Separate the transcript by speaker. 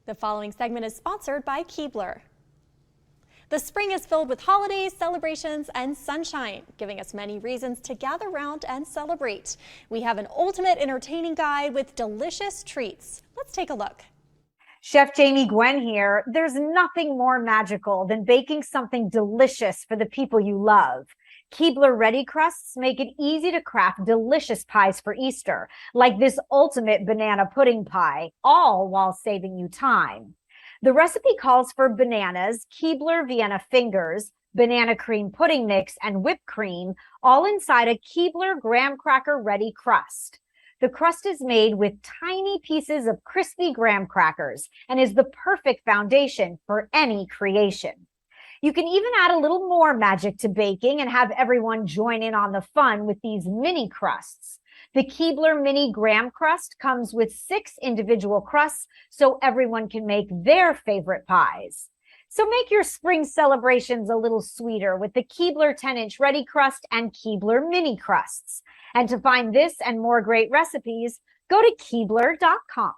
Speaker 1: The following segment is sponsored by Keebler. The spring is filled with holidays, celebrations, and sunshine, giving us many reasons to gather around and celebrate. We have an ultimate entertaining guide with delicious treats. Let's take a look.
Speaker 2: Chef Jamie Gwen here. There's nothing more magical than baking something delicious for the people you love. Keebler Ready Crusts make it easy to craft delicious pies for Easter, like this ultimate banana pudding pie, all while saving you time. The recipe calls for bananas, Keebler Vienna fingers, banana cream pudding mix, and whipped cream, all inside a Keebler graham cracker ready crust. The crust is made with tiny pieces of crispy graham crackers and is the perfect foundation for any creation. You can even add a little more magic to baking and have everyone join in on the fun with these mini crusts. The Keebler Mini Graham Crust comes with 6 individual crusts so everyone can make their favorite pies. So make your spring celebrations a little sweeter with the Keebler 10-inch Ready Crust and Keebler Mini Crusts. And to find this and more great recipes, go to Keebler.com.